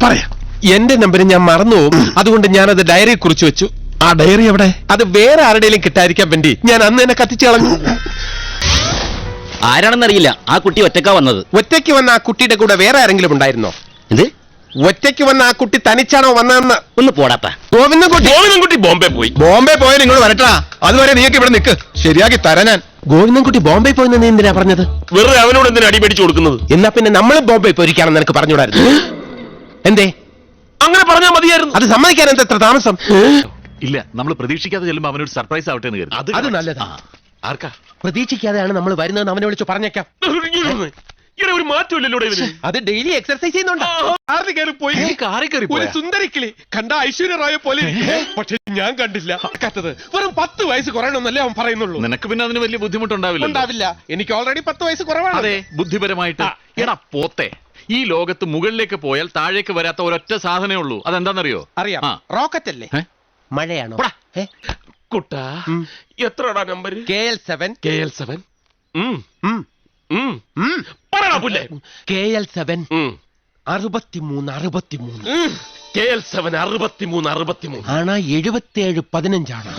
പറയാം. എന്റെ നമ്പർ ഞാൻ മറന്നുപോകും, അതുകൊണ്ട് ഞാനത് ഡയറി കുറിച്ച് വെച്ചു. ആ ഡയറി എവിടെ? അത് വേറെ ആരുടെയും കിട്ടാതിരിക്കാൻ വേണ്ടി ഞാൻ അന്ന് തന്നെ കത്തിച്ചു കളഞ്ഞു. ആരാണെന്നറിയില്ല, ആ കുട്ടി ഒറ്റക്കാ വന്നത്. ഒറ്റയ്ക്ക് വന്ന ആ കുട്ടിയുടെ കൂടെ വേറെ ആരെങ്കിലും ഉണ്ടായിരുന്നോ? എന്ത്? ഒറ്റയ്ക്ക് വന്ന ആ കുട്ടി തനിച്ചാണോ വന്നതെന്ന്? ഒന്ന് പോടാത്ത. ഗോവിന്ദൻകുട്ടി ബോംബെ പോയി. ബോംബെ പോയ നിങ്ങൾ വരട്ടാ, അതുവരെ നീയൊക്കെ ഇവിടെ നിൽക്ക്, ശരിയാക്കി തരാൻ ഞാൻ. ഗോവിന്ദൻകുട്ടി ബോംബെ പോയെന്ന് നീ എന്തിനാ പറഞ്ഞത്? വെറുതെ അവനോട് എന്തിനാ അടി മേടിച്ചു കൊടുക്കുന്നത്? എന്നാ പിന്നെ നമ്മൾ ബോംബെ പോയിരിക്കാണെന്ന് എനിക്ക് പറഞ്ഞുകൂടായിരുന്നു? എന്തേ അങ്ങനെ പറഞ്ഞാൽ മതിയായിരുന്നു. അത് സമ്മതിക്കാൻ എന്താ എത്ര താമസം? ഇല്ല, നമ്മൾ പ്രതീക്ഷിക്കാതെ ചെല്ലുമ്പോൾ അവനൊരു സർപ്രൈസ് ആവട്ടെ എന്ന് കരുതി. അത് നല്ലതാ. ആർക്കാ? പ്രതീക്ഷിക്കാതെയാണ് നമ്മൾ വരുന്നത്, അവനെ വിളിച്ച് പറഞ്ഞേക്കാം. ഇവിടെ ഒരു മാറ്റമില്ലല്ലോ ഇവന്. അത് ഡെയിലി എക്സർസൈസ് ചെയ്യുന്നുണ്ട്. ആരുടെ കയറി പോയി? ഒരു സുന്ദരിക്കിളി കണ്ട ഐശ്വര്യ റായെ പോലെ. പക്ഷെ ഞാൻ കണ്ടില്ല. കത്തത് വെറും 10 വയസ്സ് കുറയണമെന്നല്ലേ അവൻ പറയുന്നുള്ളൂ. നിനക്ക് പിന്നെ അതിന് വലിയ ബുദ്ധിമുട്ടുണ്ടാവില്ല. ഉണ്ടാവില്ല, എനിക്ക് ഓൾറെഡി 10 വയസ്സ് കുറവാണ്. അതെ, ബുദ്ധിപരമായിട്ട്. എടാ പോത്തെ, ഈ ലോകത്ത് മുകളിലേക്ക് പോയാൽ താഴേക്ക് വരാത്ത ഒരൊറ്റ സാധനമേ ഉള്ളൂ. അതെന്താണെന്നറിയോ? അറിയാം. റോക്കറ്റ് അല്ലേ? മഴയാണോ? കുട്ടാ, എത്രടാ നമ്പർ? KL7. KL7. പറടാ പുല്ലേ. KL7 63. KL7 63. ആണാ 77 15 ആണ്.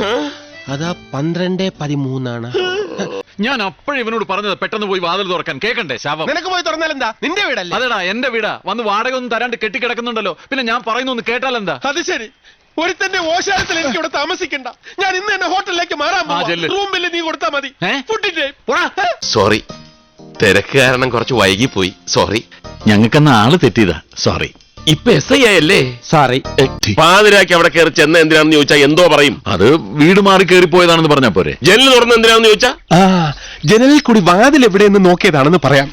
അതാ 12 13 ആണ്. ഞാൻ അപ്പോഴും ഇവനോട് പറഞ്ഞത് പെട്ടെന്ന് പോയി വാതിൽ തുറക്കാൻ. കേക്കണ്ടേ ശാപം? നിനക്ക് പോയി തുറന്നാലെന്താ? നിന്റെ വീടല്ലേ? അതെടാ എന്റെ വീടാ. വന്ന് വാടക ഒന്നും തരാണ്ട് കെട്ടിക്കിടക്കുന്നുണ്ടല്ലോ. പിന്നെ ഞാൻ പറയുന്നൊന്ന് കേട്ടാലെന്താ? അത് ശരി, ഒരുത്തന്റെ ഓശാരത്തിൽ എനിക്ക് ഇവിടെ താമസിക്കണ്ട. ഞാൻ ഇന്ന് തന്നെ ഹോട്ടലിലേക്ക് മാറാൻ റൂം ബില്ല് നീ കൊടുത്താ മതി. ഫുഡിന്റെ സോറി, തിരക്ക് കാരണം കുറച്ച് വൈകി പോയി. സോറി. ഞങ്ങൾക്കെന്ന ആള് തെറ്റിയതാ. സോറി. ഇപ്പൊ SI ആയല്ലേ? സോറി. പാതിരാക്കി അവിടെ കയറി ചെന്ന എന്തിനാണെന്ന് ചോദിച്ചാ എന്തോ പറയും. അത് വീട് മാറി കയറിപ്പോയതാണെന്ന് പറഞ്ഞാ പോരെ? ജനല് തുറന്ന് എന്തിനാണെന്ന് ചോദിച്ചാ ജനലിൽ കൂടി വാതിൽ എവിടെയെന്ന് നോക്കിയതാണെന്ന് പറയാം.